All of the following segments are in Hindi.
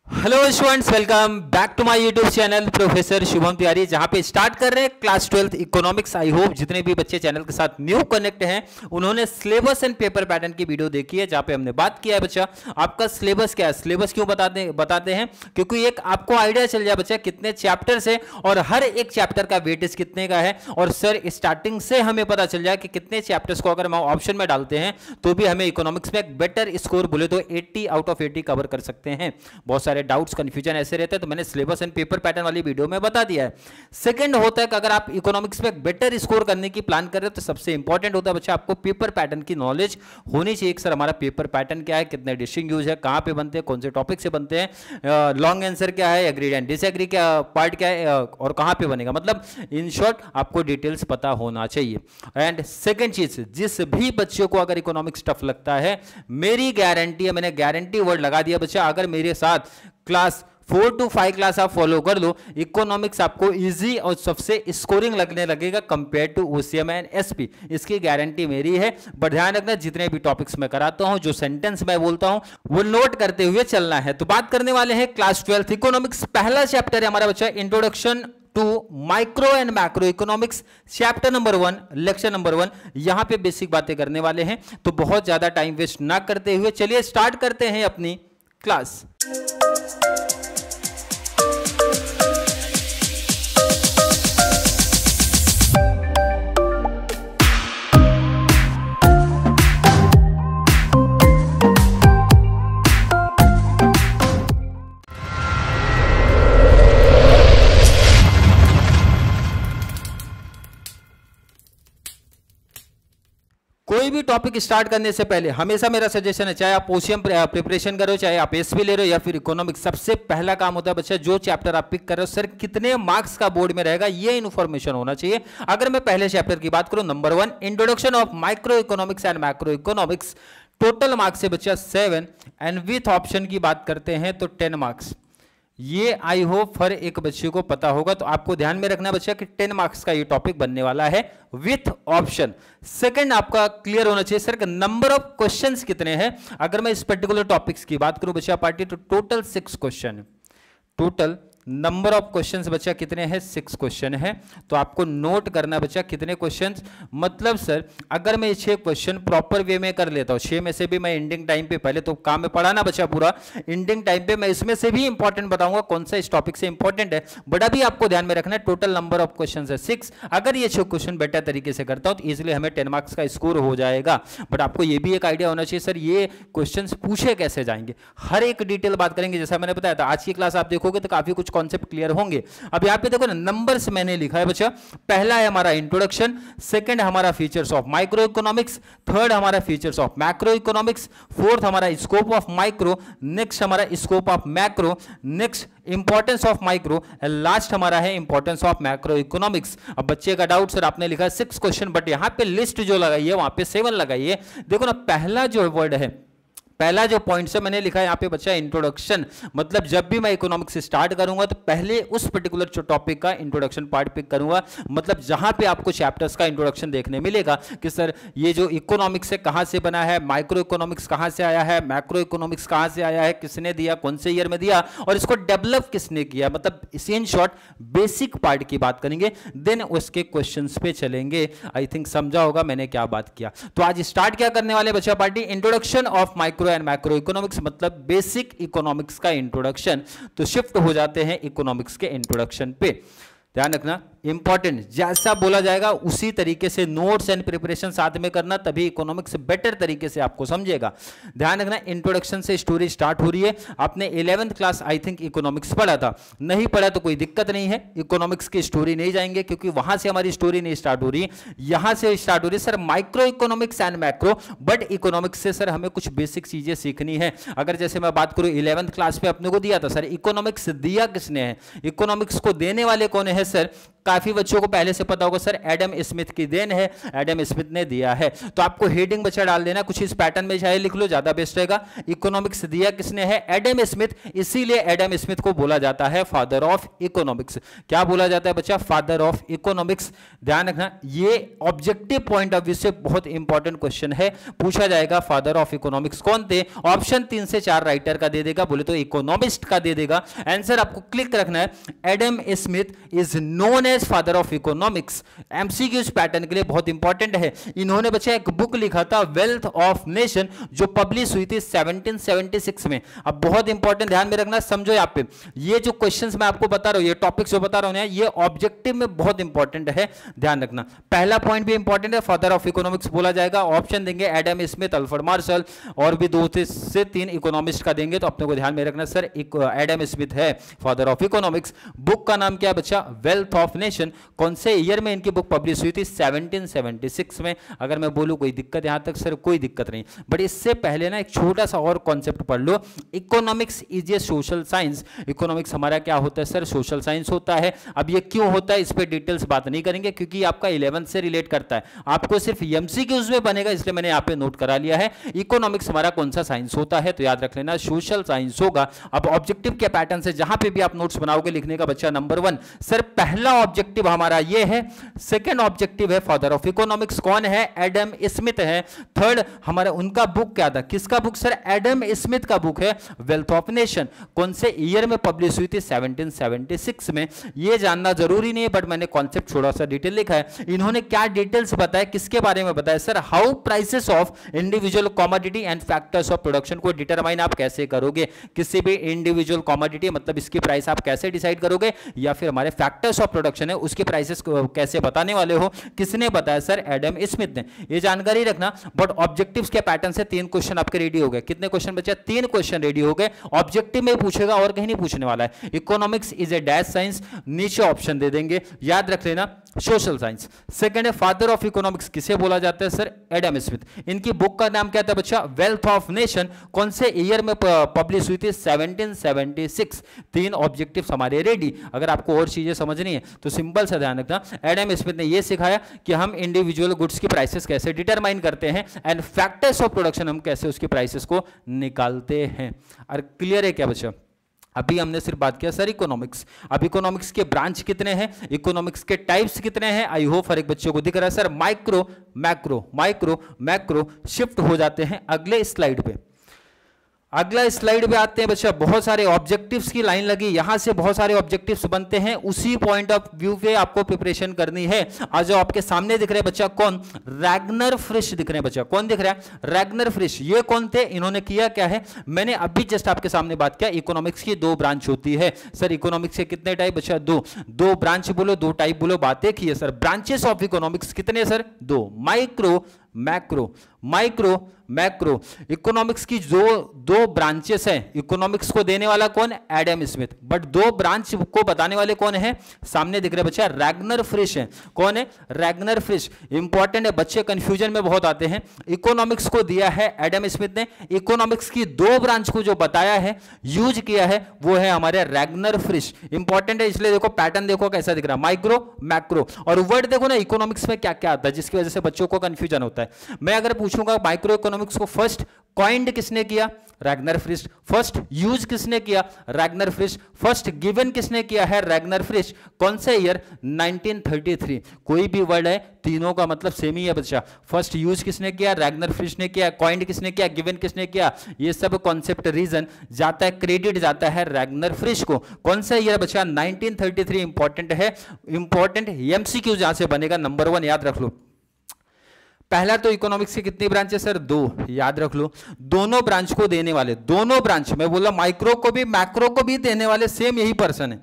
Hello students, welcome back to my YouTube channel professor Shubham Tiwari, जहां पे स्टार्ट कर रहे हैं class 12th economics. I hope जितने भी बच्चे चैनल के साथ न्यू कनेक्ट हैं उन्होंने सिलेबस एंड पेपर पैटर्न की वीडियो देखी है, जहां पे हमने बात किया है बच्चा आपका सिलेबस क्या है। सिलेबस क्यों बताते हैं क्योंकि एक आपको आइडिया चल जाए बच्चा कितने चैप्टर्स है और हर एक चैप्टर का वेटेज कितने का है। और सर स्टार्टिंग से हमें पता चल जाए कि कितने चैप्टर्स को अगर हम ऑप्शन में डालते हैं तो भी हमें इकोनॉमिक्स में एक बेटर स्कोर बोले तो 80 आउट ऑफ 80 कवर कर सकते हैं। बहुत सारे डाउट्स कंफ्यूजन ऐसे रहते हैं, तो मैंने सिलेबस एंड पेपर पैटर्न वाली वीडियो में बता दिया है। सेकंड होता है कि अगर आप इकोनॉमिक्स में बेटर स्कोर करने की प्लान कर रहे हो तो सबसे इंपॉर्टेंट होता है बच्चा आपको पेपर पैटर्न की नॉलेज होनी चाहिए कि सर हमारा पेपर पैटर्न क्या है, कितने डिस्टिंग यूज है, कहां पे बनते हैं, कौन से टॉपिक से बनते हैं, लॉन्ग आंसर क्या है, एग्रीड एंड डिसएग्री क्या पार्ट क्या है और कहां पे बनेगा। मतलब इन शॉर्ट आपको डिटेल्स पता होना चाहिए। एंड सेकंड चीज, जिस भी बच्चों को अगर इकोनॉमिक्स टफ लगता है, मेरी गारंटी है, मैंने गारंटी वर्ड लगा दिया बच्चा, अगर मेरे साथ क्लास 4 to 5 क्लास आप फॉलो कर लो, इकोनॉमिक्स आपको इजी और सबसे स्कोरिंग लगने लगेगा compare to OCM and SP. इसकी गारंटी मेरी है। बट ध्यान रखना, जितने भी टॉपिक्स मैं कराता हूं, जो सेंटेंस मैं बोलता हूं वो नोट करते हुए चलना है। तो बात करने वाले हैं क्लास 12th इकोनॉमिक्स। पहला चैप्टर है हमारा बच्चा introduction to micro and macro economics, chapter number 1, lecture number 1। यहां पे बेसिक बातें करने वाले हैं, तो बहुत ज्यादा टाइम वेस्ट ना करते हुए चलिए स्टार्ट करते हैं अपनी क्लास। कोई भी टॉपिक स्टार्ट करने से पहले हमेशा मेरा सजेशन है, चाहे आप ओसीएम प्रिपरेशन करो, चाहे आप एसपी ले रहे हो या फिर इकोनॉमिक्स, सबसे पहला काम होता है बच्चा जो चैप्टर आप पिक कर रहे हो, सर कितने मार्क्स का बोर्ड में रहेगा ये इन्फॉर्मेशन होना चाहिए। अगर मैं पहले चैप्टर की बात करूं, number 1 introduction of micro economics and macro economics, total marks है बच्चा 7 एंड विथ ऑप्शन की बात करते हैं तो 10 मार्क्स। ये आई होप हर एक बच्चे को पता होगा, तो आपको ध्यान में रखना बच्चा कि 10 मार्क्स का ये टॉपिक बनने वाला है विथ ऑप्शन। सेकंड आपका क्लियर होना चाहिए सर नंबर ऑफ क्वेश्चंस कितने हैं। अगर मैं इस पर्टिकुलर टॉपिक्स की बात करूं बच्चा पार्टी, तो total 6 question, total number of questions बच्चा कितने हैं, 6 क्वेश्चन है। तो आपको नोट करना बच्चा कितने क्वेश्चंस, मतलब सर अगर मैं 6 क्वेश्चन प्रॉपर वे में कर लेता हूं, 6 में से भी मैं एंडिंग टाइम पे, पहले तो काम में पढ़ाना बच्चा पूरा, एंडिंग टाइम पे मैं इसमें से भी इंपॉर्टेंट बताऊंगा कौन सा इस टॉपिक से इंपॉर्टेंट है। बट अभी आपको ध्यान में रखना है टोटल नंबर ऑफ क्वेश्चन है 6। अगर ये 6 क्वेश्चन बेटर तरीके से करता हूं तो इजिली हमें 10 मार्क्स का स्कोर हो जाएगा। बट आपको ये भी एक आइडिया होना चाहिए सर ये क्वेश्चन पूछे कैसे जाएंगे, हर एक डिटेल बात करेंगे। जैसा मैंने बताया था, आज की क्लास आप देखोगे तो काफी कुछ कॉन्सेप्ट क्लियर होंगे। अब यहां पे देखो ना, नंबर्स मैंने लिखा है बच्चा, पहला है हमारा इंट्रोडक्शन, सेकंड हमारा features of micro economics, third हमारा features of macro economics, fourth हमारा स्कोप ऑफ माइक्रो, नेक्स्ट हमारा scope of macro, next importance of micro, last हमारा है इंपॉर्टेंस ऑफ मैक्रो इकोनॉमिक्स। अब बच्चे का डाउट सर आपने लिखा 6 क्वेश्चन, बट यहां पे लिस्ट जो लगाई है वहां पे 7 लगाइए। देखो ना, पहला जो वर्ड है, पहला जो पॉइंट से मैंने लिखा है यहाँ पे बच्चा इंट्रोडक्शन, मतलब जब भी मैं इकोनॉमिक्स स्टार्ट करूंगा तो पहले उस पर्टिकुलर जो टॉपिक का इंट्रोडक्शन पार्ट पिक करूंगा। मतलब जहां पे आपको चैप्टर्स का इंट्रोडक्शन देखने मिलेगा कि सर ये जो इकोनॉमिक्स है कहां से बना है, माइक्रो इकोनॉमिक्स कहां से आया है, मैक्रो इकोनॉमिक्स कहां से आया है, किसने दिया, कौन से ईयर में दिया और इसको डेवलप किसने किया। मतलब इन शॉर्ट बेसिक पार्ट की बात करेंगे, देन उसके क्वेश्चंस पे चलेंगे। आई थिंक समझा होगा मैंने क्या बात किया। तो आज स्टार्ट क्या करने वाले बच्चा party, introduction of micro and macro economics, मतलब बेसिक इकोनॉमिक्स का इंट्रोडक्शन। तो शिफ्ट हो जाते हैं इकोनॉमिक्स के इंट्रोडक्शन पे। ध्यान रखना इंपॉर्टेंट, जैसा बोला जाएगा उसी तरीके से नोट्स एंड प्रिपरेशन साथ में करना, तभी इकोनॉमिक्स बेटर तरीके से आपको समझेगा। ध्यान रखना इंट्रोडक्शन से स्टोरी स्टार्ट हो रही है। आपने 11th class I think economics पढ़ा था, नहीं पढ़ा तो कोई दिक्कत नहीं है, इकोनॉमिक्स की स्टोरी नहीं जाएंगे क्योंकि वहां से हमारी स्टोरी नहीं स्टार्ट हो रही, यहां से स्टार्ट हो रही है sir micro economics and macro. But economics से सर हमें कुछ बेसिक चीजें सीखनी है। अगर जैसे मैं बात करूं 11th क्लास में अपने को दिया था सर इकोनॉमिक्स दिया किसने है, इकोनॉमिक्स को देने वाले कौन है सर, काफी बच्चों को पहले से पता होगा सर एडम स्मिथ की देन है, एडम स्मिथ ने दिया है। तो आपको हेडिंग बच्चा डाल देना कुछ इस पैटर्न में, चाहे लिख लो ज्यादा बेस्ट रहेगा। इकोनॉमिक्स दिया किसने है? एडम स्मिथ, इसीलिए एडम स्मिथ को बोला जाता है फादर ऑफ इकोनॉमिक्स। क्या बोला जाता है बच्चा? Father of economics. ध्यान रखना, ये ऑब्जेक्टिव पॉइंट ऑफ व्यू से बहुत इंपॉर्टेंट क्वेश्चन है, पूछा जाएगा फादर ऑफ इकोनॉमिक्स कौन थे। ऑप्शन 3 से 4 राइटर का दे देगा, बोले तो इकोनॉमिस्ट का दे देगा। आंसर आपको क्लिक रखना है, Adam Smith is known as father of economics. MCQs pattern के लिए बहुत इंपॉर्टेंट है। इन्होंने बच्चा एक बुक लिखा था वेल्थ ऑफ नेशन, जो पब्लिश हुई थी 1776 में। अब बहुत इंपॉर्टेंट, ध्यान में रखना, समझो यहाँ पे ये जो क्वेश्चंस मैं आपको बता रहा हूं, ये टॉपिक्स जो बता रहा हूं, ये ऑब्जेक्टिव में बहुत इंपॉर्टेंट है, ध्यान रखना। पहला पॉइंट भी इंपॉर्टेंट है, फादर ऑफ इकोनॉमिक्स बोला जाएगा। ऑप्शन देंगे एडम स्मिथ, अल्फ्रेड मार्शल, और भी 2 से 3 इकोनॉमिस्ट का देंगे, तो अपने को ध्यान में रखना सर एडम स्मिथ है फादर ऑफ इकोनॉमिक्स। बुक का नाम क्या है बच्चा? Wealth of nation. कौन से ईयर में इनकी बुक पब्लिश हुई थी? 1776 में। अगर मैं बोलूं कोई दिक्कत यहां तक? सर कोई दिक्कत नहीं, बट इससे पहले ना एक छोटा सा और कॉन्सेप्ट पढ़ लो। Economics is a social science. Economics हमारा क्या होता है सर? सोशल साइंस होता है। अब ये क्यों होता है इस पे डिटेल्स बात नहीं करेंगे, क्योंकि आपका 11th से रिलेट करता है, आपको सिर्फ एमसीक्यूज में बनेगा, इसलिए मैंने यहाँ पे नोट करा लिया है। इकोनॉमिक्स हमारा कौन सा साइंस होता है? तो याद रख लेना सोशल साइंस होगा। अब ऑब्जेक्टिव के पैटर्न से जहां पे भी आप नोट्स बनाओगे लिखने का बच्चा, नंबर 1 सर पहला ऑब्जेक्टिव हमारा ये है। सेकेंड ऑब्जेक्टिव है फादर ऑफ इकोनॉमिक्स कौन है? एडम स्मिथ है। थर्ड हमारा उनका बुक क्या था? किसका बुक सर? एडम स्मिथ का बुक है वेल्थ ऑफ नेशन। कौन से ईयर में पब्लिश हुई थी? 1776 में। ये जानना जरूरी नहीं है, बट मैंने कॉन्सेप्ट थोड़ा सा डिटेल लिखा है। इन्होंने क्या डिटेल्स बताया, किसके बारे में बताया sir? How prices of individual commodity and factors of production को डिटरमाइन आप कैसे करोगे। किसी भी इंडिविजुअल कमोडिटी मतलब इसकी प्राइस आप कैसे डिसाइड करोगे, या फिर हमारे फैक्टर्स ऑफ प्रोडक्शन है उसके प्राइसेस को कैसे बताने वाले हो। किसने बताया सर? एडम स्मिथ ने। ये जानकारी रखना। बट ऑब्जेक्टिव्स के पैटर्न से 3 क्वेश्चन आपके रेडी हो गए। कितने क्वेश्चन बचे? 3 क्वेश्चन रेडी हो गए। ऑब्जेक्टिव में पूछेगा और कहीं नहीं पूछने वाला है। Economics is A dash science, नीचे ऑप्शन दे देंगे, याद रख लेना सोशल साइंस। सेकंड है फादर ऑफ इकोनॉमिक्स किसे बोला जाता है सर? Adam Smith. इनकी बुक का नाम क्या था बच्चा? Wealth of nation. कौन से ईयर में पब्लिश हुई थी? 1776। 3 ऑब्जेक्टिव्स हमारे रेडी। अगर आपको और चीजें समझनी है तो सिंपल सा ध्यान रखना, एडम स्मिथ ने यह सिखाया कि हम इंडिविजुअल गुड्स की प्राइसेस कैसे डिटरमाइन करते हैं, एंड फैक्टर्स ऑफ प्रोडक्शन हम कैसे उसकी प्राइसेस को निकालते हैं। और क्लियर है क्या बच्चा? अभी हमने सिर्फ बात किया सर इकोनॉमिक्स। अब इकोनॉमिक्स के ब्रांच कितने हैं, इकोनॉमिक्स के टाइप्स कितने हैं, आई होप हर एक बच्चों को दिख रहा है sir. Micro, macro, micro, macro. Shift हो जाते हैं अगले स्लाइड पे। अगला स्लाइड पे आते हैं बच्चा। बहुत सारे ऑब्जेक्टिव्स की लाइन लगी, यहां से बहुत सारे ऑब्जेक्टिव्स बनते हैं, उसी पॉइंट ऑफ व्यू पे आपको प्रिपरेशन करनी है। आज जो आपके सामने दिख रहे हैं बच्चा कौन? रैगनर फ्रिश दिख रहे हैं बच्चा। कौन दिख रहा है? रैगनर फ्रिश। ये कौन थे? इन्होंने किया क्या है? मैंने अभी जस्ट आपके सामने बात किया, इकोनॉमिक्स की 2 ब्रांच होती है सर। इकोनॉमिक्स के कितने टाइप बच्चा? 2 ब्रांच बोलो, 2 टाइप बोलो, बात एक ही है सर। ब्रांचेस ऑफ इकोनॉमिक्स कितने sir? 2। Micro, macro, micro, macro. Economics की जो 2 ब्रांचेस हैं, इकोनॉमिक्स को देने वाला कौन? Adam Smith. बट 2 ब्रांच को बताने वाले कौन है? सामने दिख रहे बच्चा रैगनर फ्रिश है। कौन है? रैगनर फ्रिश। इंपॉर्टेंट है, बच्चे कंफ्यूजन में बहुत आते हैं। इकोनॉमिक्स को दिया है एडम स्मिथ ने, इकोनॉमिक्स की 2 ब्रांच को जो बताया है, यूज किया है, वो है हमारे रैगनर फ्रिश। इंपॉर्टेंट है, इसलिए देखो पैटर्न देखो कैसा दिख रहा है, माइक्रो, मैक्रो। और वर्ड देखो ना इकोनॉमिक्स में क्या क्या आता है, जिसकी वजह से बच्चों को कंफ्यूजन होता है। मैं अगर पूछूंगा माइक्रो इकोनॉमिक्स को फर्स्ट कॉइंड किसने किया? रैगनर फ्रिश। फर्स्ट यूज किसने किया? रैगनर फ्रिश। फर्स्ट गिवन किसने किया है? रैगनर फ्रिश। कौन से ईयर? 1933। कोई भी वर्ड है, तीनों का मतलब सेम ही है बच्चा। फर्स्ट यूज किसने किया? रैगनर फ्रिश ने किया। कॉइंड किसने किया? गिवन किसने किया? ये सब कॉन्सेप्ट रीजन जाता है, क्रेडिट जाता है रैगनर फ्रिश को। कौन सा ईयर बच्चा? 1933। इंपॉर्टेंट है, इंपॉर्टेंट एमसीक्यू जहां से बनेगा, नंबर 1 याद रख लो। पहला तो इकोनॉमिक्स की कितनी ब्रांच है सर? 2, याद रख लो। दोनों ब्रांच को देने वाले, दोनों ब्रांच, मैं बोला माइक्रो को भी मैक्रो को भी देने वाले सेम यही पर्सन है।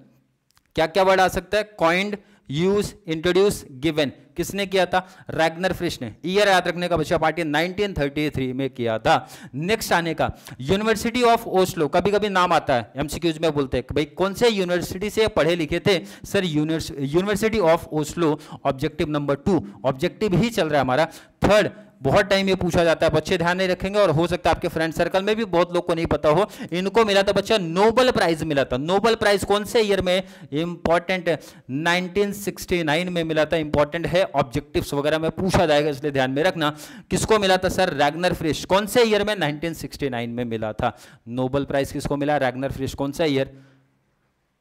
क्या क्या वर्ड आ सकता है? Coined, use, introduce, given. किसने किया था? रैगनर फ्रिश ने। ईयर याद रखने का बच्चा पार्टी 1933 में किया था। नेक्स्ट आने का यूनिवर्सिटी ऑफ ओस्लो, कभी कभी नाम आता है एमसीक्यूज में, बोलते हैं भाई कौन से यूनिवर्सिटी से पढ़े लिखे थे sir? University of Oslo. Objective number 2, objective ही चल रहा है हमारा। थर्ड बहुत टाइम ये पूछा जाता है, बच्चे ध्यान नहीं रखेंगे और हो सकता है आपके फ्रेंड सर्कल में भी बहुत लोग को नहीं पता हो। इनको मिला था बच्चा नोबेल प्राइज मिला था। नोबेल प्राइज कौन से ईयर में? इंपॉर्टेंट 1969 में मिला था। इंपॉर्टेंट है, ऑब्जेक्टिव्स वगैरह में पूछा जाएगा इसलिए ध्यान में रखना। किसको मिला था सर? रैग्नर फ्रिश। कौन से ईयर में? 1969 में मिला था। नोबेल प्राइज किसको मिला? रैग्नर फ्रिश। कौन सा ईयर?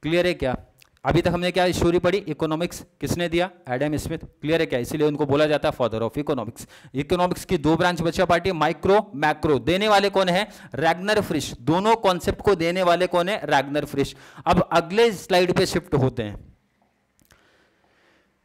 क्लियर है क्या? अभी तक हमने क्या स्टोरी पढ़ी? इकोनॉमिक्स किसने दिया? Adam Smith. क्लियर है क्या? इसीलिए उनको बोला जाता है फादर ऑफ इकोनॉमिक्स। इकोनॉमिक्स की दो ब्रांच बच्चा पार्टी, माइक्रो मैक्रो। देने वाले कौन है? रैग्नर फ्रिश। दोनों कॉन्सेप्ट को देने वाले कौन है? रैग्नर फ्रिश। अब अगले स्लाइड पे शिफ्ट होते हैं।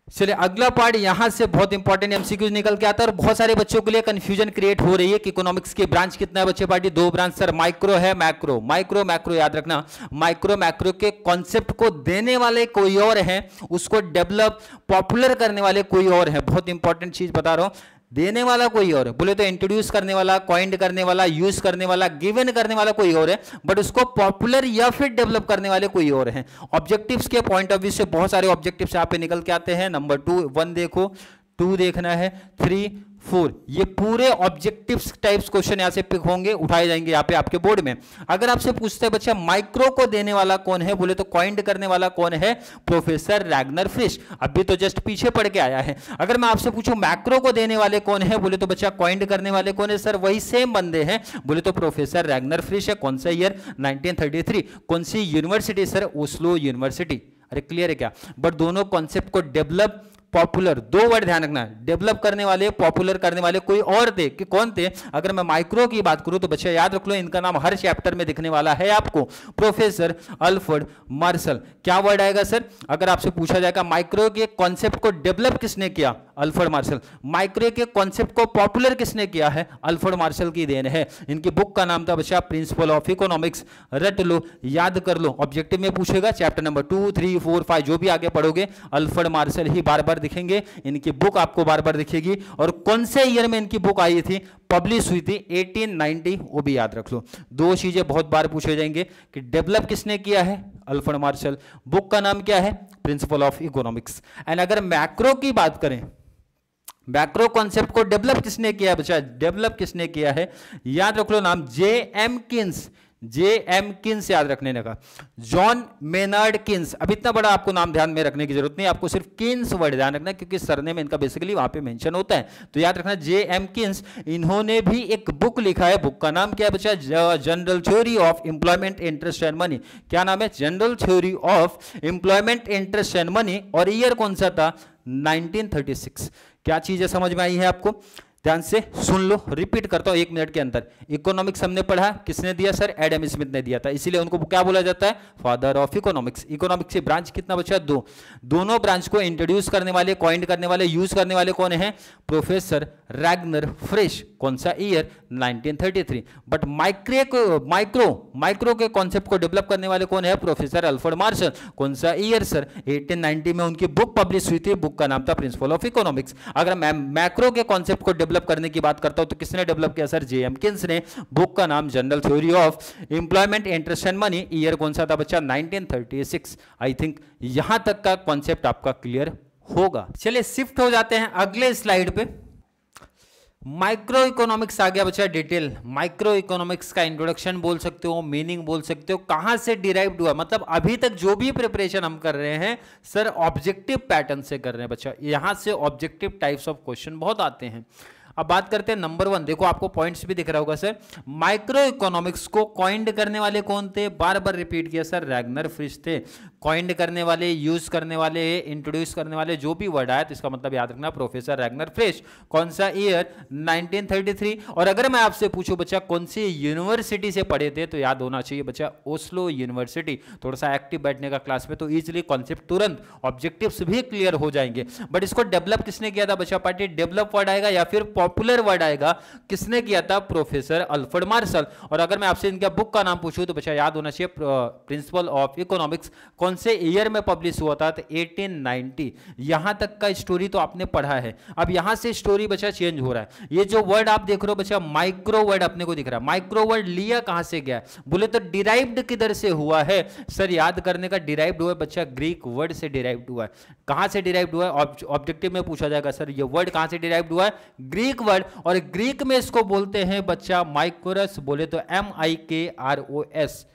चलिए अगला पार्ट यहां से बहुत इंपॉर्टेंट एमसीक्यूज निकल के आता है और बहुत सारे बच्चों के लिए कंफ्यूजन क्रिएट हो रही है कि इकोनॉमिक्स की ब्रांच कितना है बच्चे पार्टी? दो ब्रांच सर, माइक्रो है मैक्रो। माइक्रो मैक्रो याद रखना, माइक्रो मैक्रो के कॉन्सेप्ट को देने वाले कोई और हैं, उसको डेवलप पॉपुलर करने वाले कोई और हैं। बहुत इंपॉर्टेंट चीज बता रहा हूं, देने वाला कोई और है, बोले तो इंट्रोड्यूस करने वाला, कॉइंड करने वाला, यूज करने वाला, गिवन करने वाला कोई और है, बट उसको पॉपुलर या फिर डेवलप करने वाले कोई और हैं। ऑब्जेक्टिव्स के पॉइंट ऑफ व्यू से बहुत सारे ऑब्जेक्टिव्स यहाँ पे निकल के आते हैं। नंबर 2 1 देखो, 2 देखना है, 3 4, ये पूरे ऑब्जेक्टिव्स टाइप्स क्वेश्चन यहां से पिक होंगे, उठाए जाएंगे यहाँ पे आपके बोर्ड में। अगर आपसे पूछते हैं बच्चा माइक्रो को देने वाला कौन है, बोले तो कॉइंड करने वाला कौन है? प्रोफेसर रैग्नर फ्रिश। अभी तो जस्ट पीछे पढ़ के आया है। अगर मैं आपसे पूछूं मैक्रो को देने वाले कौन है, बोले तो बच्चा कॉइंड करने वाले कौन है? सर वही सेम बंदे हैं, बोले तो प्रोफेसर रैग्नर फ्रिश है। कौन सा ईयर? 1933। कौन सी यूनिवर्सिटी? Sir Oslo university. अरे क्लियर है क्या? बट दोनों कॉन्सेप्ट को डेवलप पॉपुलर, दो वर्ड ध्यान रखना, डेवलप करने वाले, पॉपुलर करने वाले कोई और थे कि कौन थे? अगर मैं माइक्रो की बात करूं तो बच्चे याद रख लो, इनका नाम हर चैप्टर में दिखने वाला है आपको, प्रोफेसर अल्फ्रेड मार्शल। क्या वर्ड आएगा सर? अगर आपसे पूछा जाएगा माइक्रो के कॉन्सेप्ट को डेवलप किसने किया? Alfred Marshall. माइक्रो के कॉन्सेप्ट को पॉपुलर किसने किया है? अल्फ्रेड मार्शल की देन है। इनकी बुक का नाम था बच्चा प्रिंसिपल ऑफ इकोनॉमिक्स। रट लो, याद कर लो, ऑब्जेक्टिव में पूछेगा चैप्टर नंबर 2 3 4 5 जो भी आगे पढ़ोगे अल्फ्रेड मार्शल ही बार बार दिखेंगे, इनकी बुक आपको बार बार दिखेगी। और कौन से ईयर में इनकी बुक आई थी, पब्लिश हुई थी? 1890, वो भी याद रख लो। दो चीजें बहुत बार पूछे जाएंगे कि डेवलप किसने किया है? Alfred Marshall. बुक का नाम क्या है? Principle of economics. एंड अगर मैक्रो की बात करें, मैक्रो कॉन्सेप्ट को डेवलप किसने किया है बच्चा? डेवलप किसने किया है? याद रख लो नाम, J.M. किन्स। J.M. किन्स याद रखने लगा, जॉन मेनार्ड किन्स। अब इतना बड़ा आपको नाम ध्यान में रखने की जरूरत नहीं, आपको सिर्फ किन्स वर्ड ध्यान रखना क्योंकि सरनेम इनका बेसिकली वहां पे मेंशन होता है, तो याद रखना J.M. किन्स। इन्होंने भी एक बुक लिखा है, बुक का नाम क्या है बच्चा? General theory of employment interest and money. क्या नाम है? General theory of employment interest and money. और ईयर कौन सा था? 1936। क्या चीजें समझ में आई है आपको? ध्यान से सुन लो, रिपीट करता हूं 1 मिनट के अंदर। इकोनॉमिक्स हमने पढ़ा, किसने दिया सर? एडम स्मिथ ने दिया था, इसीलिए उनको क्या बोला जाता है? Father of economics. इकोनॉमिक्स की ब्रांच कितना बचा? 2। दोनों ब्रांच को इंट्रोड्यूस करने वाले, कॉइंड करने वाले, यूज करने वाले कौन है? प्रोफेसर रैग्नर फ्रिश। कौन सा ईयर? 1933। बट माइक्रो के कॉन्सेप्ट को डेवलप करने वाले कौन है? Professor Alfred Marshall. कौन सा ईयर सर? 1890 में उनकी बुक पब्लिश हुई थी, बुक का नाम था प्रिंसिपल ऑफ इकोनॉमिक्स। अगर मैं मैक्रो के कॉन्सेप्ट को डेवलप करने की बात करता हूं तो किसने डेवलप किया सर? J.M. किन्स ने। बुक का नाम general theory of employment interest and money. Year कौन सा था बच्चा? 1936। आई थिंक यहां तक का कॉन्सेप्ट आपका क्लियर होगा। चलिए शिफ्ट हो जाते हैं अगले स्लाइड पे। माइक्रो इकोनॉमिक्स आ गया बच्चा डिटेल। माइक्रो इकोनॉमिक्स का इंट्रोडक्शन बोल सकते हो, मीनिंग बोल सकते हो, कहां से डिराइव्ड हुआ, मतलब अभी तक जो भी प्रिपरेशन हम कर रहे हैं सर ऑब्जेक्टिव पैटर्न से कर रहे हैं बच्चा। यहां से ऑब्जेक्टिव टाइप्स ऑफ क्वेश्चन बहुत आते हैं। अब बात करते हैं नंबर 1, देखो आपको पॉइंट्स भी दिख रहा होगा सर। माइक्रो इकोनॉमिक्स को कॉइंड करने वाले कौन थे? बार बार रिपीट किया सर, रैग्नर फ्रिश थे। कॉइंड करने वाले, यूज करने वाले, इंट्रोड्यूस करने वाले, जो भी वर्ड आया तो इसका मतलब याद रखना प्रोफेसर रैग्नर फ्रिश। कौन सा ईयर? 1933। और अगर मैं आपसे पूछूं बच्चा कौन सी यूनिवर्सिटी से पढ़े थे तो याद होना चाहिए बच्चा ओस्लो यूनिवर्सिटी। थोड़ा सा एक्टिव बैठने का क्लास में तो इजिली कॉन्सेप्ट तुरंत, ऑब्जेक्टिव्स भी क्लियर हो जाएंगे। बट इसको डेवलप किसने किया था बच्चा पार्टी? डेवलप वर्ड आएगा या फिर पॉपुलर वर्ड आएगा, किसने किया था? Professor Alfred Marshall. और अगर मैं आपसे इनका बुक का नाम पूछूं तो बच्चा याद होना चाहिए प्रिंसिपल ऑफ इकोनॉमिक्स। कौन से ईयर में पब्लिश हुआ था? तो 1890। यहां तक का स्टोरी तो आपने पढ़ा है। अब यहां से स्टोरी बच्चा चेंज हो रहा है। ये जो वर्ड आप देख रहे हो बच्चा माइक्रो वर्ड अपने को दिख रहा है। माइक्रो वर्ड लिया कहां से गया? बोले तो डिराइव्ड किधर से हुआ है सर? याद करने का, डिराइव्ड हुआ है बच्चा ग्रीक वर्ड से डिराइव्ड हुआ है। कहां से डिराइव्ड हुआ है? ऑब्जेक्टिव में पूछा जाएगा सर ये वर्ड कहां से डिराइव्ड हुआ है? ग्रीक ग्रीक वर्ड, और ग्रीक में इसको बोलते हैं बच्चा माइक्रोस, बोले तो MIKROS,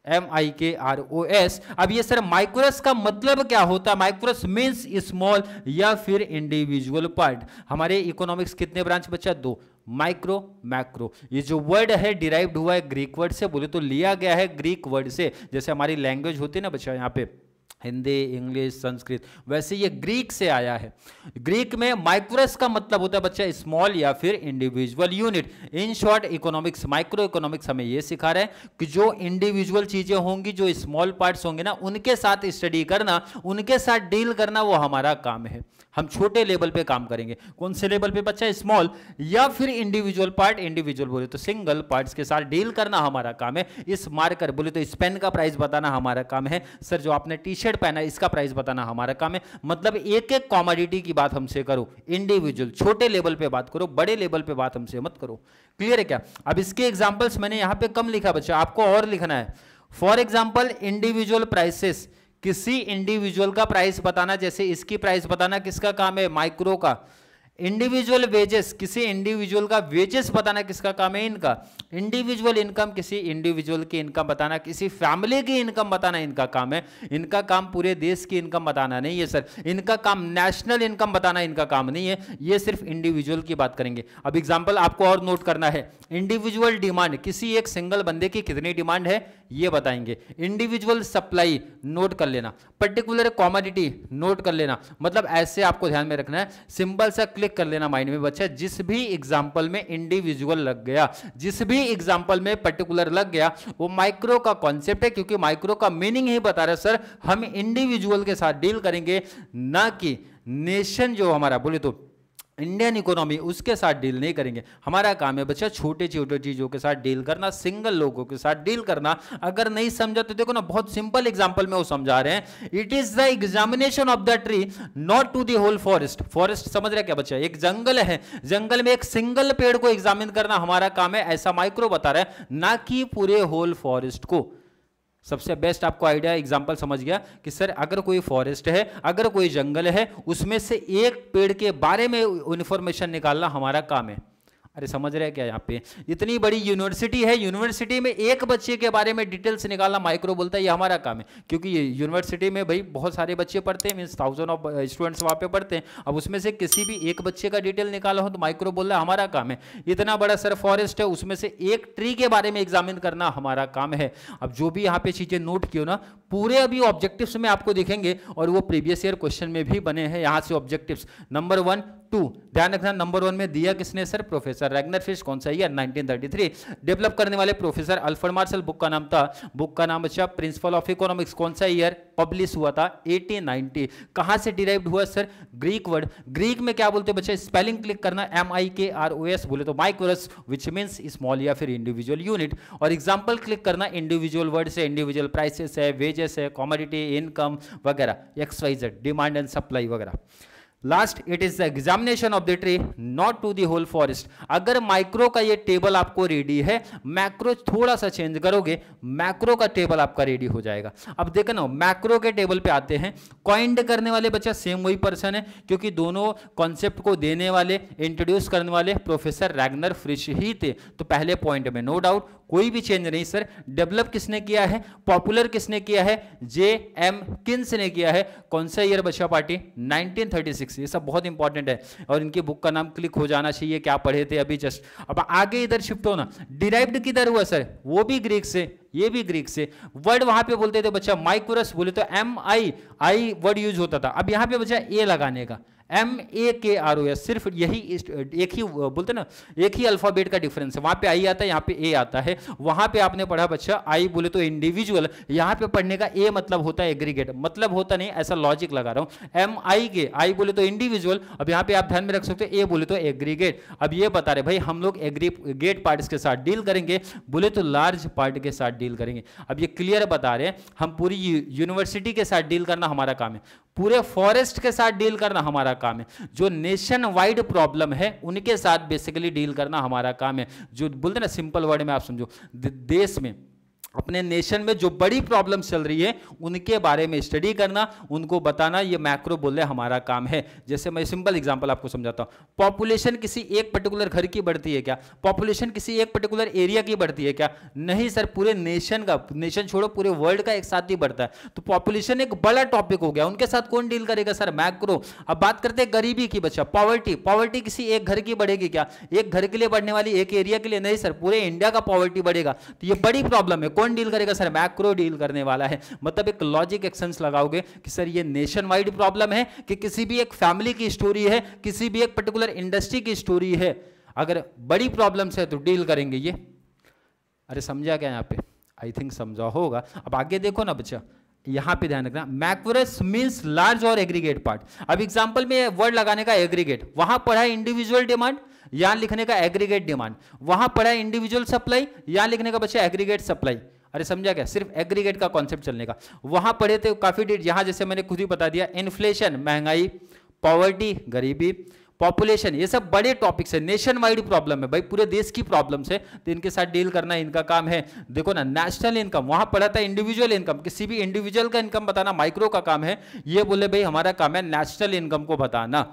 MIKROS। अब ये सर माइक्रोस का मतलब क्या होता है? माइक्रोस मीन्स स्मॉल या फिर इंडिविजुअल पार्ट। हमारे इकोनॉमिक्स कितने ब्रांच बच्चा? 2, माइक्रो, मैक्रो। ये जो वर्ड है डिराइव्ड हुआ है ग्रीक वर्ड से, बोले तो लिया गया है ग्रीक वर्ड से। जैसे हमारी लैंग्वेज होती है ना बच्चा, यहाँ पे हिंदी, इंग्लिश, संस्कृत, वैसे ये ग्रीक से आया है। ग्रीक में माइक्रोस का मतलब होता है बच्चा स्मॉल या फिर individual unit. In short economics, micro economics हमें ये सिखा रहा है कि जो इंडिविजुअल चीजें होंगी, जो स्मॉल पार्ट्स होंगे ना, उनके साथ स्टडी करना, उनके साथ डील करना, वो हमारा काम है। हम छोटे लेवल पे काम करेंगे। कौन से लेवल पे बच्चा? स्मॉल या फिर इंडिविजुअल पार्ट। इंडिविजुअल बोले तो सिंगल पार्ट्स के साथ डील करना हमारा काम है। इस मार्कर बोले तो इस पेन का प्राइस बताना हमारा काम है। सर जो आपने टी शर्ट पहना इसका प्राइस बताना हमारा काम है। मतलब एक एक कॉमोडिटी की बात हमसे करो, इंडिविजुअल छोटे लेवल पे बात करो, बड़े लेवल पे बात हमसे मत करो। क्लियर है क्या? अब इसके एग्जांपल्स मैंने यहां पे कम लिखा बच्चा, आपको और लिखना है। फॉर एग्जांपल इंडिविजुअल प्राइसेस, किसी इंडिविजुअल का प्राइस बताना, जैसे इसकी प्राइस बताना किसका काम है? माइक्रो का। इंडिविजुअल वेजेस, किसी इंडिविजुअल का वेजेस बताना किसका काम है? इनका। इंडिविजुअल इनकम, किसी इंडिविजुअल की इनकम बताना, किसी फैमिली की इनकम बताना इनका काम है। इनका काम पूरे देश की इनकम बताना नहीं है सर। इनका काम नेशनल इनकम बताना इनका काम नहीं है। ये सिर्फ इंडिविजुअल की बात करेंगे। अब एग्जांपल आपको और नोट करना है। इंडिविजुअल डिमांड, किसी एक सिंगल बंदे की कितनी डिमांड है ये बताएंगे। इंडिविजुअल सप्लाई नोट कर लेना। पर्टिकुलर कॉमोडिटी नोट कर लेना। मतलब ऐसे आपको ध्यान में रखना है। सिंपल सा क्लिक कर लेना माइंड में बच्चा, जिस भी एग्जांपल में इंडिविजुअल लग गया, जिस भी एग्जांपल में पर्टिकुलर लग गया, वो माइक्रो का कॉन्सेप्ट है। क्योंकि माइक्रो का मीनिंग ही बता रहा है सर, हम इंडिविजुअल के साथ डील करेंगे, ना कि नेशन जो हमारा बोले तो इंडियन इकोनॉमी, उसके साथ डील नहीं करेंगे। हमारा काम है बच्चा छोटे छोटे चीजों के साथ डील करना, सिंगल लोगों के साथ डील करना। अगर नहीं समझा तो देखो ना, बहुत सिंपल एग्जांपल में वो समझा रहे हैं। It is the examination of the tree, not to the whole forest. Forest समझ रहे क्या बच्चा? एक जंगल है, जंगल में एक सिंगल पेड़ को एग्जामिन करना हमारा काम है, ऐसा माइक्रो बता रहा है, ना कि पूरे होल फॉरेस्ट को। सबसे बेस्ट आपको आइडिया एग्जांपल समझ गया कि सर अगर कोई फॉरेस्ट है, अगर कोई जंगल है, उसमें से एक पेड़ के बारे में इंफॉर्मेशन निकालना हमारा काम है। अरे समझ रहे हैं क्या? यहाँ पे इतनी बड़ी यूनिवर्सिटी है, यूनिवर्सिटी में एक बच्चे के बारे में डिटेल्स निकालना माइक्रो बोलता है ये हमारा काम है। क्योंकि ये यूनिवर्सिटी में भाई बहुत सारे बच्चे पढ़ते हैं, मीन्स थाउजेंड ऑफ स्टूडेंट्स वहाँ पे पढ़ते हैं। अब उसमें से किसी भी एक बच्चे का डिटेल निकाला हो तो माइक्रो बोल रहा है हमारा काम है। इतना बड़ा सर फॉरेस्ट है, उसमें से एक ट्री के बारे में एग्जामिन करना हमारा काम है। अब जो भी यहाँ पे चीजें नोट की हो ना, पूरे अभी ऑब्जेक्टिव्स में आपको दिखेंगे, और वो प्रीवियस ईयर क्वेश्चन में भी बने हैं। यहाँ से ऑब्जेक्टिव्स नंबर 1, 2 ध्यान रखना। नंबर 1 में दिया किसने सर? Professor Ragnar fish. कौन सा ईयर? 1933। डेवलप करने वाले प्रोफेसर अल्फ्रेड मार्शल। बुक का नाम था, बुक का नाम अच्छा प्रिंसिपल ऑफ इकोनॉमिक्स। कौन सा ईयर? पब्लिश हुआ था 1890। कहां से डिराइव्ड हुआ सर? Greek word. ग्रीक में क्या बोलते हैं बच्चे? स्पेलिंग क्लिक करना, MIKROS बोले तो माइक्रोस, विच मींस स्मॉल या फिर इंडिविजुअल यूनिट। और एग्जांपल क्लिक करना, इंडिविजुअल वर्ड से इंडिविजुअल प्राइसेस है, वेजेस है, कॉमोडिटी, इनकम वगैरह, XYZ, डिमांड एंड सप्लाई वगैरह। Last, it is the examination of the tree, not to the whole forest. अगर माइक्रो का ये टेबल आपको रेडी है, मैक्रो थोड़ा सा चेंज करोगे, मैक्रो का टेबल आपका रेडी हो जाएगा। अब देखो ना, मैक्रो के टेबल पे आते हैं। कॉइंड करने वाले बच्चा सेम वही पर्सन है, क्योंकि दोनों कॉन्सेप्ट को देने वाले, इंट्रोड्यूस करने वाले प्रोफेसर रैगनर फ्रिश ही थे। तो पहले पॉइंट में नो डाउट कोई भी चेंज नहीं सर। डेवलप किसने किया है? पॉपुलर किसने किया है? JM किन्स ने किया है। कौन सा ईयर बच्चा पार्टी? 1936। ये सब बहुत इंपॉर्टेंट है, और इनकी बुक का नाम क्लिक हो जाना चाहिए, क्या पढ़े थे अभी जस्ट। अब आगे इधर शिफ्ट होना। डिराइव्ड किधर हुआ सर? वो भी ग्रीक से, ये भी ग्रीक से। वर्ड वहां पे बोलते थे बच्चा माइक्रोस, बोले तो MI वर्ड यूज होता था। अब यहां पे बच्चा ए लगाने का, MAKROS। सिर्फ यही एक ही बोलते ना, एक ही अल्फाबेट का डिफरेंस है। वहां पे आई आता है, यहाँ पे ए आता है। वहां पे आपने पढ़ा बच्चा आई बोले तो इंडिविजुअल, यहाँ पे पढ़ने का ए मतलब होता है एग्रीगेट। मतलब होता नहीं, ऐसा लॉजिक लगा रहा हूं। MI आई बोले तो इंडिविजुअल, अब यहाँ पे आप ध्यान में रख सकते हो, ए बोले तो एग्रीगेट। अब ये बता रहे भाई हम लोग एग्रीगेट पार्ट्स के साथ डील करेंगे, बोले तो लार्ज पार्ट के साथ डील करेंगे। अब ये क्लियर बता रहे हैं, हम पूरी यूनिवर्सिटी के साथ डील करना हमारा काम है, पूरे फॉरेस्ट के साथ डील करना हमारा काम है, जो नेशन वाइड प्रॉब्लम है उनके साथ बेसिकली डील करना हमारा काम है। जो बोलते ना सिंपल वर्ड में आप समझो, देश में अपने नेशन में जो बड़ी प्रॉब्लम चल रही है उनके बारे में स्टडी करना, उनको बताना, ये मैक्रो बोले हमारा काम है। जैसे मैं सिंपल एग्जांपल आपको समझाता हूं, पॉपुलेशन किसी एक पर्टिकुलर घर की बढ़ती है क्या? पॉपुलेशन किसी एक पर्टिकुलर एरिया की बढ़ती है क्या? नहीं सर, पूरे नेशन का, नेशन छोड़ो पूरे वर्ल्ड का एक साथ ही बढ़ता है। तो पॉपुलेशन एक बड़ा टॉपिक हो गया, उनके साथ कौन डील करेगा सर? मैक्रो। अब बात करते हैं गरीबी की बच्चा, पॉवर्टी। पॉवर्टी किसी एक घर की बढ़ेगी क्या? एक घर के लिए बढ़ने वाली, एक एरिया के लिए नहीं सर, पूरे इंडिया का पॉवर्टी बढ़ेगा। तो ये बड़ी प्रॉब्लम है, कौन डील करेगा सर? मैक्रो डील करने वाला है। मतलब एक लॉजिक एक्शंस लगाओगे कि सर ये नेशन वाइड प्रॉब्लम है कि किसी भी एक फैमिली की स्टोरी है, किसी भी एक पर्टिकुलर इंडस्ट्री की स्टोरी है। अगर बड़ी प्रॉब्लम्स है तो डील करेंगे ये। अरे समझा क्या यहां पे? आई थिंक समझा होगा। अब आगे देखो ना बच्चा, यहां पे ध्यान रखना, मैक्रोस मींस लार्ज और एग्रीगेट पार्ट। अब एग्जांपल में वर्ड लगाने का एग्रीगेट, वहां पढ़ा इंडिविजुअल डिमांड, यहां लिखने का एग्रीगेट डिमांड। वहां पढ़ा इंडिविजुअल सप्लाई, यहां लिखने का बच्चा एग्रीगेट सप्लाई। अरे समझा क्या? सिर्फ एग्रीगेट का कॉन्सेप्ट चलने का। वहां पढ़े थे काफी डेट, यहां जैसे मैंने खुद ही बता दिया, इन्फ्लेशन महंगाई, पॉवर्टी गरीबी, पॉपुलेशन, ये सब बड़े टॉपिक्स है, नेशन वाइड प्रॉब्लम है भाई, पूरे देश की प्रॉब्लम्स है, तो इनके साथ डील करना इनका काम है। देखो ना, नेशनल इनकम, वहां पढ़ा था इंडिविजुअल इनकम, किसी भी इंडिविजुअल का इनकम बताना माइक्रो का काम है। ये बोले भाई हमारा काम है नेशनल इनकम को बताना।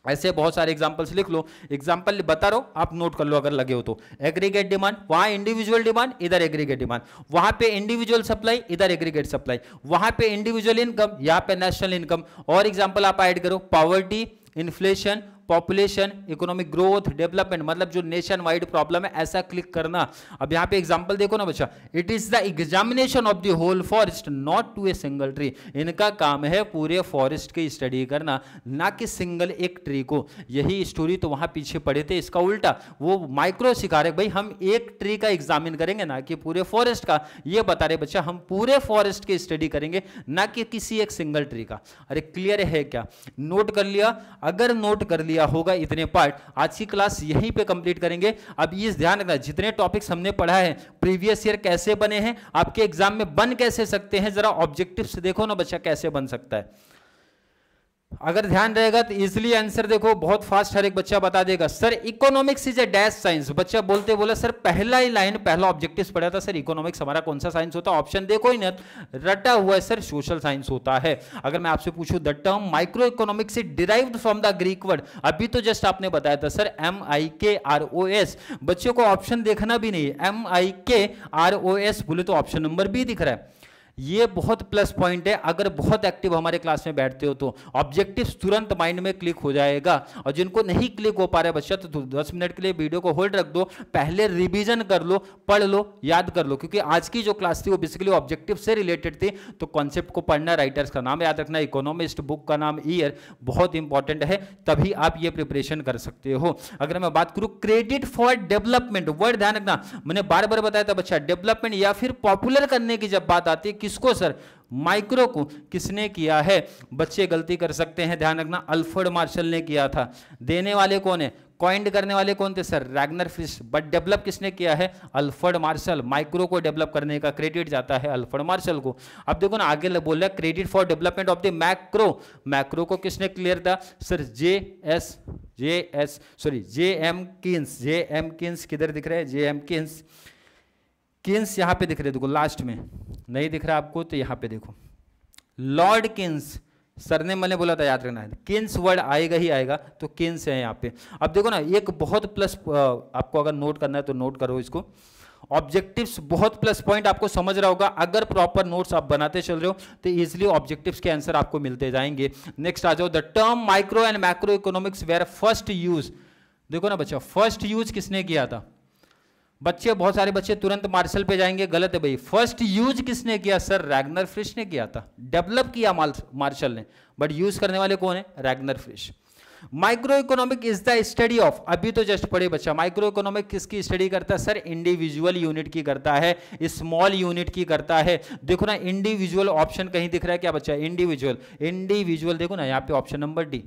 ऐसे बहुत सारे एग्जांपल्स लिख लो, एग्जांपल बता रहा हूं, आप नोट कर लो अगर लगे हो तो। एग्रीगेट डिमांड, वहां इंडिविजुअल डिमांड, इधर एग्रीगेट डिमांड, वहां पे इंडिविजुअल सप्लाई, इधर एग्रीगेट सप्लाई, वहां पे इंडिविजुअल इनकम, यहां पे नेशनल इनकम। और एग्जांपल आप ऐड करो, poverty, inflation, population, economic growth, development, मतलब जो नेशन वाइड प्रॉब्लम है, ऐसा क्लिक करना। अब यहां पे एग्जांपल देखो ना बच्चा, it is the examination of the whole forest not to a single tree. इनका काम है पूरे फॉरेस्ट की स्टडी करना, ना कि सिंगल एक ट्री को। यही स्टोरी तो वहां पीछे पढ़े थे, इसका उल्टा वो माइक्रो सिखा रहे भाई, हम एक ट्री का एग्जामिन करेंगे ना कि पूरे फॉरेस्ट का। ये बता रहे बच्चा हम पूरे फॉरेस्ट की स्टडी करेंगे, ना कि किसी एक सिंगल ट्री का। अरे क्लियर है क्या? नोट कर लिया? अगर नोट कर लिया होगा इतने पार्ट, आज की क्लास यहीं पे कंप्लीट करेंगे। अब ये ध्यान रखना, जितने टॉपिक्स हमने पढ़ा है, प्रीवियस ईयर कैसे बने हैं, आपके एग्जाम में बन कैसे सकते हैं, जरा ऑब्जेक्टिव्स देखो ना बच्चा कैसे बन सकता है। अगर ध्यान रहेगा तो इजीली आंसर देखो, बहुत फास्ट हर एक बच्चा बता देगा। Sir economics is A dash science, बच्चा बोलते बोला सर पहला ही लाइन, पहला ऑब्जेक्टिव्स पढ़ा था सर, इकोनॉमिक्स हमारा कौन सा साइंस होता है? ऑप्शन देखो ही ना, रटा हुआ है सर, सोशल साइंस होता है। अगर मैं आपसे पूछूं the term micro economics is derived from the Greek word, अभी तो जस्ट आपने बताया था सर MIKROS, बच्चों को ऑप्शन देखना भी नहीं, MIKROS बोले तो ऑप्शन नंबर बी दिख रहा है। ये बहुत प्लस पॉइंट है, अगर बहुत एक्टिव हमारे क्लास में बैठते हो तो ऑब्जेक्टिव्स तुरंत माइंड में क्लिक हो जाएगा। और जिनको नहीं क्लिक हो पा रहा है बच्चा, तो 10 मिनट के लिए वीडियो को होल्ड रख दो, पहले रिवीजन कर लो, पढ़ लो, याद कर लो, क्योंकि आज की जो क्लास थी वो बेसिकली ऑब्जेक्टिव से रिलेटेड थी। तो कॉन्सेप्ट को पढ़ना, राइटर्स का नाम याद रखना, इकोनॉमिस्ट, बुक का नाम, ईयर बहुत इंपॉर्टेंट है, तभी आप ये प्रिपरेशन कर सकते हो। अगर मैं बात करूं क्रेडिट फॉर डेवलपमेंट, वर्ड ध्यान रखना, मैंने बार बार बताया था बच्चा, डेवलपमेंट या फिर पॉपुलर करने की जब बात आती है, किसको सर? माइक्रो को। किसने किया है? बच्चे गलती कर सकते हैं, ध्यान रखना, अल्फ्रेड मार्शल ने किया था। देने वाले कौन है? कॉइंड करने वाले कौन थे sir? Ragnar fish. But develop किसने किया है? Alfred Marshall. माइक्रो को डेवलप करने का क्रेडिट जाता है अल्फ्रेड मार्शल को। अब देखो ना, आगे बोल रहा है credit for development of the macro, macro को किसने क्लियर था सर? JM किन्स किधर दिख रहा है? JM किन्स यहां पे दिख रहे, देखो लास्ट में, नहीं दिख रहा आपको तो यहां पे देखो, लॉर्ड किन्स, सर ने मैंने बोला था याद रखना है, किन्स वर्ड आएगा ही आएगा, तो किन्स है यहाँ पे। अब देखो ना, एक बहुत प्लस, आपको अगर नोट करना है तो नोट करो इसको, ऑब्जेक्टिव्स बहुत प्लस पॉइंट आपको समझ रहा होगा। अगर प्रॉपर नोट्स आप बनाते चल रहे हो तो इजीली ऑब्जेक्टिव्स के आंसर आपको मिलते जाएंगे। नेक्स्ट आ जाओ, the term micro and macro economics where first use, देखो ना बच्चा, फर्स्ट यूज किसने किया था? बच्चे, बहुत सारे बच्चे तुरंत मार्शल पे जाएंगे, गलत है भाई। फर्स्ट यूज किसने किया सर? रैगनर फिश ने किया था। डेवलप किया मार्शल ने, बट यूज करने वाले कौन है? Ragnar fish. Micro economic is the study of, अभी तो जस्ट पढ़े बच्चा, माइक्रो इकोनॉमिक किसकी स्टडी करता है सर? इंडिविजुअल यूनिट की करता है, स्मॉल यूनिट की करता है। देखो ना, इंडिविजुअल ऑप्शन कहीं दिख रहा है क्या बच्चा? इंडिविजुअल देखो ना यहाँ पे ऑप्शन नंबर डी।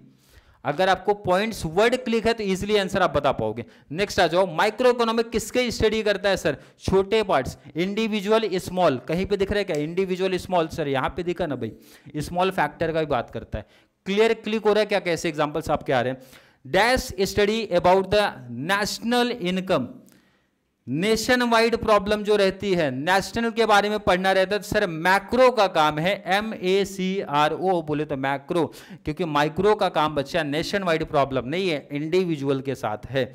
अगर आपको पॉइंट्स वर्ड क्लिक है तो इजीली आंसर आप बता पाओगे। नेक्स्ट आ जाओ, माइक्रो इकोनॉमिक किसके स्टडी करता है सर? छोटे पार्ट्स, इंडिविजुअल स्मॉल, कहीं पे दिख रहा है क्या? इंडिविजुअल स्मॉल, सर यहाँ पे दिखा ना भाई, स्मॉल फैक्टर का भी बात करता है। क्लियर क्लिक हो रहा है क्या? कैसे एग्जांपल्स आपके आ रहे हैं? Dash study about the national income, nation wide problem जो रहती है, नेशनल के बारे में पढ़ना रहता है, तो सर मैक्रो का काम है, MACRO बोले तो मैक्रो, क्योंकि माइक्रो का काम बच्चा नेशन वाइड प्रॉब्लम नहीं है, इंडिविजुअल के साथ है।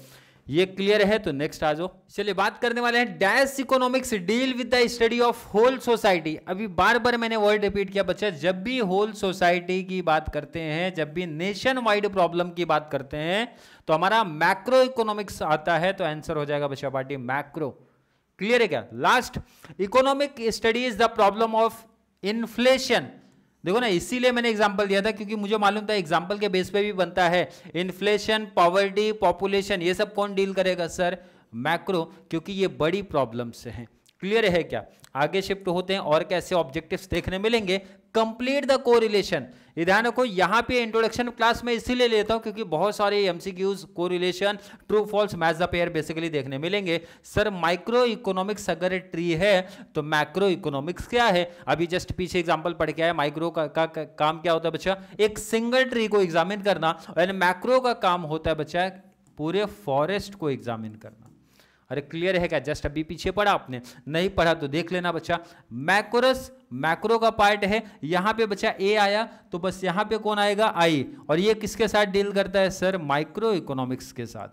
ये क्लियर है? तो नेक्स्ट आ जाओ। चलिए बात करने वाले हैं dash economics deal with the study of whole society. अभी बार बार मैंने वर्ड रिपीट किया बच्चा, जब भी होल सोसाइटी की बात करते हैं, जब भी नेशन वाइड प्रॉब्लम की बात करते हैं, तो हमारा मैक्रो इकोनॉमिक्स आता है, तो आंसर हो जाएगा बच्चा पार्टी मैक्रो। क्लियर है क्या? Last, economic study is the problem of inflation. देखो ना, इसीलिए मैंने एग्जांपल दिया था, क्योंकि मुझे मालूम था एग्जांपल के बेस पे भी बनता है। इन्फ्लेशन, पॉवर्टी, पॉपुलेशन, ये सब कौन डील करेगा? सर मैक्रो, क्योंकि ये बड़ी प्रॉब्लम्स हैं। क्लियर है क्या? आगे शिफ्ट होते हैं और कैसे ऑब्जेक्टिव्स देखने मिलेंगे। कंप्लीट द कोरिलेशन, ध्यान रखो यहाँ पे इंट्रोडक्शन क्लास में इसीलिए लेता हूं क्योंकि बहुत सारे MCQs, correlation, true false, match the pair basically देखने मिलेंगे। सर माइक्रो इकोनॉमिक्स अगर ट्री है तो मैक्रो इकोनॉमिक्स क्या है? अभी जस्ट पीछे एग्जांपल पढ़ के आया। माइक्रो का काम क्या होता है बच्चा? एक सिंगल ट्री को एग्जामिन करना, और मैक्रो का काम होता है बच्चा पूरे फॉरेस्ट को एग्जामिन करना। अरे क्लियर है क्या? जस्ट अभी पीछे पढ़ा आपने, नहीं पढ़ा तो देख लेना बच्चा। मैक्रोस मैक्रो का पार्ट है, यहां पे बच्चा ए आया तो बस यहां पे कौन आएगा? आई। और ये किसके साथ डील करता है? सर माइक्रो इकोनॉमिक्स के साथ।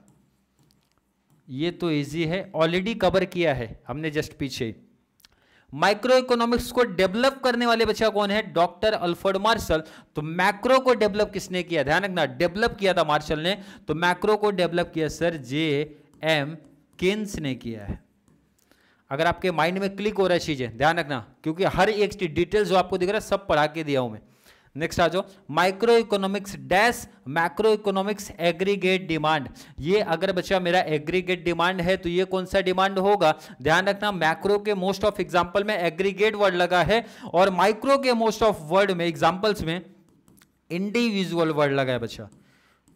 ये तो इजी है, ऑलरेडी कवर किया है हमने जस्ट पीछे। माइक्रो इकोनॉमिक्स को डेवलप करने वाले बच्चा कौन है? Doctor Alfred Marshall. तो मैक्रो को डेवलप किसने किया? ध्यान रखना, डेवलप किया था मार्शल ने, तो मैक्रो को डेवलप किया सर J.M. केन्स ने किया है। अगर आपके माइंड में क्लिक हो रहा है चीजें, ध्यान रखना, क्योंकि हर एक डिटेल जो आपको दिख रहा है सब पढ़ा के दिया हूं मैं। नेक्स्ट आ जाओ, micro economics dash macro economics aggregate demand. ये अगर बच्चा मेरा एग्रीगेट डिमांड है तो ये कौन सा डिमांड होगा? ध्यान रखना, मैक्रो के मोस्ट ऑफ एग्जाम्पल में एग्रीगेट वर्ड लगा है, और माइक्रो के मोस्ट ऑफ वर्ड में एग्जाम्पल्स में इंडिविजुअल वर्ड लगा है बच्चा।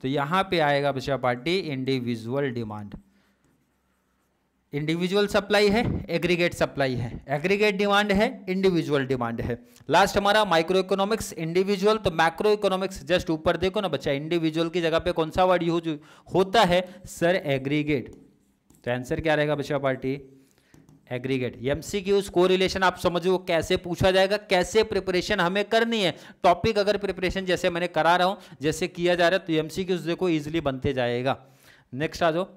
तो यहां पे आएगा बच्चा party individual demand. Individual supply है, एग्रीगेट सप्लाई है, एग्रीगेट डिमांड है, इंडिविजुअल डिमांड है। लास्ट हमारा माइक्रो इकोनॉमिक्स इंडिविजुअल, तो मैक्रो इकोनॉमिक्स जस्ट ऊपर देखो ना बच्चा, इंडिविजुअल की जगह पे कौन सा वर्ड यूज होता है? Sir aggregate. तो आंसर क्या रहेगा बच्चा पार्टी? एग्रीगेट। एमसीक्यूज कोरिलेशन आप समझो कैसे पूछा जाएगा, कैसे प्रिपरेशन हमें करनी है। टॉपिक अगर प्रिपरेशन जैसे मैंने करा रहा हूं, जैसे किया जा रहा है, तो एमसीक्यूज देखो इजिली बनते जाएगा। नेक्स्ट आ जाओ,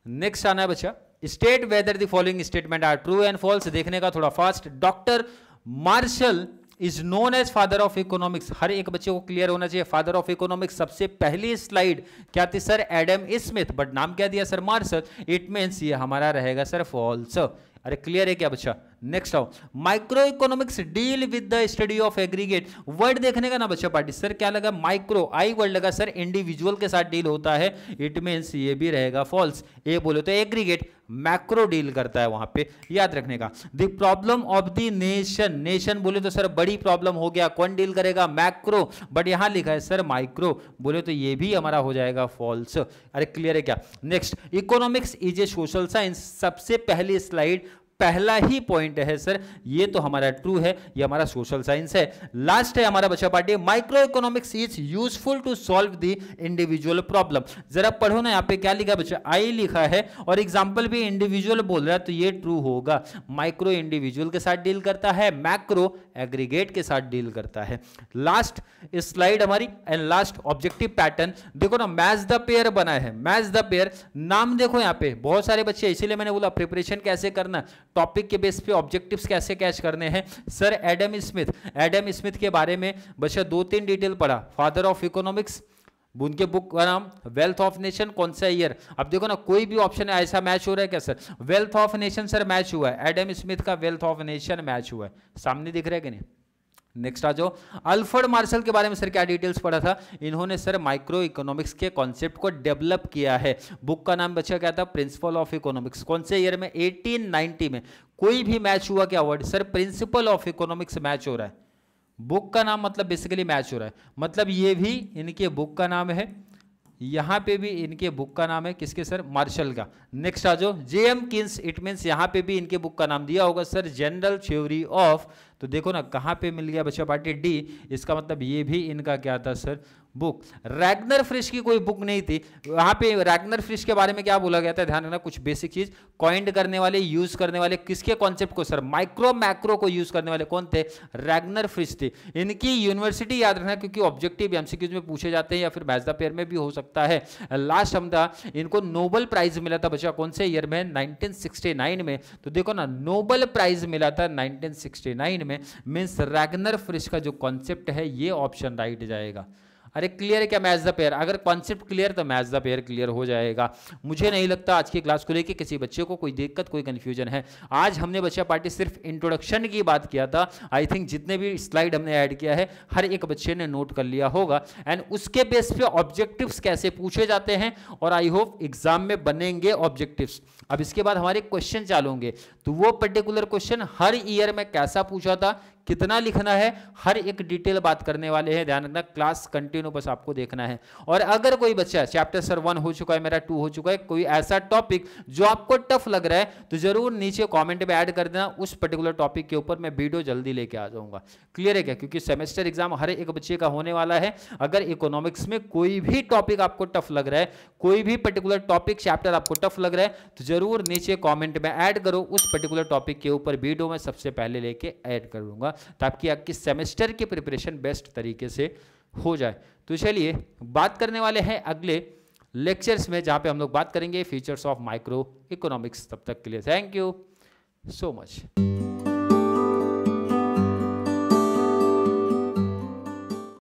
नेक्स्ट आना है बच्चा, state whether the following statement are true and false. देखने का थोड़ा fast. Doctor Marshall is known as father of economics. हर एक बच्चे को क्लियर होना चाहिए, फादर ऑफ इकोनॉमिक्स। सबसे पहली स्लाइड क्या थी? सर एडम स्मिथ, बट नाम क्या दिया? Sir martial. इट मीन्स ये हमारा रहेगा सर फॉल्स। अरे क्लियर है क्या बच्चा? नेक्स्ट आओ, micro economics deal with the study of aggregate. Word देखने का ना बच्चा पार्टी, सर क्या लगा? माइक्रो, आई वर्ड लगा सर, इंडिविजुअल के साथ डील होता है, इट मीन्स ये भी रहेगा फॉल्स। ए बोले तो एग्रीगेट, मैक्रो डील करता है वहां पे, याद रखने का। The problem of the nation, nation बोले तो सर बड़ी प्रॉब्लम हो गया, कौन डील करेगा? मैक्रो, बट यहां लिखा है सर माइक्रो, बोले तो ये भी हमारा हो जाएगा फॉल्स। अरे क्लियर है क्या? Next, economics is a social science. सबसे पहली स्लाइड पहला ही पॉइंट है सर, ये तो हमारा ट्रू है, ये हमारा सोशल साइंस है। लास्ट है हमारा बच्चा party, micro economics is useful to solve the individual problem. जरा पढ़ो ना, यहाँ पे क्या लिखा बच्चा? आई लिखा है, और एग्जाम्पल भी इंडिविजुअल बोल रहा है, तो ये ट्रू होगा। माइक्रो इंडिविजुअल के साथ डील करता है, मैक्रो एग्रीगेट के साथ डील करता है। लास्ट स्लाइड हमारी एंड लास्ट ऑब्जेक्टिव पैटर्न देखो ना, मैच द पेयर बना है। मैच द पेयर नाम देखो यहाँ पे, बहुत सारे बच्चे, इसीलिए मैंने बोला प्रिपरेशन कैसे करना, टॉपिक के बेस पे ऑब्जेक्टिव्स कैसे कैच करने हैं। Sir Adam Smith, Adam Smith के बारे में बच्चा 2-3 डिटेल पढ़ा। फादर ऑफ इकोनॉमिक्स, उनके बुक का नाम वेल्थ ऑफ नेशन, कौन सा ईयर? अब देखो ना, कोई भी ऑप्शन ऐसा मैच हो रहा है क्या? Sir wealth of nation sir match हुआ है, एडम स्मिथ का वेल्थ ऑफ नेशन मैच हुआ है, सामने दिख रहा है कि नहीं? नेक्स्ट आ जाओ, अल्फ्रेड मार्शल के बारे में सर क्या डिटेल्स पढ़ा था? इन्होंने सर माइक्रो इकोनॉमिक्स के कॉन्सेप्ट को डेवलप किया है। बुक का नाम बच्चा क्या था? Principle of economics. कौन से ईयर में? 1890 में। कोई भी मैच हुआ क्या word? Sir principle of economics match हो रहा है। बुक का नाम मतलब बेसिकली मैच हो रहा है, मतलब ये भी इनके बुक का नाम है, यहां पे भी इनके बुक का नाम है, किसके सर? मार्शल का। नेक्स्ट आ जाओ, J.M. केन्स, इट मींस यहां पे भी इनके बुक का नाम दिया होगा सर जनरल थ्योरी ऑफ तो देखो ना कहाँ पे मिल गया बच्चा पार्टी डी, इसका मतलब ये भी इनका क्या था सर, बुक। रैगनर फ्रिश की कोई बुक नहीं थी। वहां पे रैगनर फ्रिश के बारे में क्या बोला गया था, ध्यान रखना कुछ बेसिक चीज, कॉइंड करने वाले, यूज करने वाले किसके कॉन्सेप्ट को सर, माइक्रो मैक्रो को यूज करने वाले कौन थे, रैगनर फ्रिश थे। इनकी यूनिवर्सिटी याद रखना क्योंकि ऑब्जेक्टिव एमसीक्यूज में पूछे जाते हैं या फिर मैच द पेयर में भी हो सकता है। लास्ट हम था, इनको नोबेल प्राइज मिला था बच्चा कौन से ईयर में, 1969 में। तो देखो ना नोबेल प्राइज मिला था 1969 में, मींस रैगनर फ्रिश का जो कॉन्सेप्ट है ये ऑप्शन राइट जाएगा। अरे क्लियर है क्या मैच द पेयर, अगर कॉन्सेप्ट क्लियर तो मैच द पेयर क्लियर हो जाएगा। मुझे नहीं लगता आज की क्लास को लेके किसी बच्चे को कोई दिक्कत कोई कंफ्यूजन है। आज हमने बच्चा पार्टी सिर्फ इंट्रोडक्शन की बात किया था। आई थिंक जितने भी स्लाइड हमने ऐड किया है हर एक बच्चे ने नोट कर लिया होगा, एंड उसके बेस पे ऑब्जेक्टिव्स कैसे पूछे जाते हैं और आई होप एग्जाम में बनेंगे ऑब्जेक्टिव्स। अब इसके बाद हमारे क्वेश्चन चालू होंगे, तो वो पर्टिकुलर क्वेश्चन हर ईयर में कैसा पूछा था, कितना लिखना है, हर एक डिटेल बात करने वाले हैं। ध्यान रखना क्लास कंटिन्यू बस आपको देखना है। और अगर कोई बच्चा चैप्टर सर 1 हो चुका है, मेरा 2 हो चुका है, कोई ऐसा टॉपिक जो आपको टफ लग रहा है तो जरूर नीचे कमेंट में ऐड कर देना, उस पर्टिकुलर टॉपिक के ऊपर मैं वीडियो जल्दी लेके आ जाऊंगा। क्लियर है क्या, क्योंकि सेमेस्टर एग्जाम हर एक बच्चे का होने वाला है। अगर इकोनॉमिक्स में कोई भी टॉपिक आपको टफ लग रहा है, कोई भी पर्टिकुलर टॉपिक चैप्टर आपको टफ लग रहा है, तो जरूर नीचे कॉमेंट में ऐड करो, उस पर्टिकुलर टॉपिक के ऊपर वीडियो में सबसे पहले लेके ऐड करूंगा ताकि आपकी सेमेस्टर की प्रिपरेशन बेस्ट तरीके से हो जाए। तो चलिए बात करने वाले हैं अगले लेक्चर्स में, जहां पे हम लोग बात करेंगे फीचर्स ऑफ माइक्रो इकोनॉमिक्स। तब तक के लिए थैंक यू सो मच।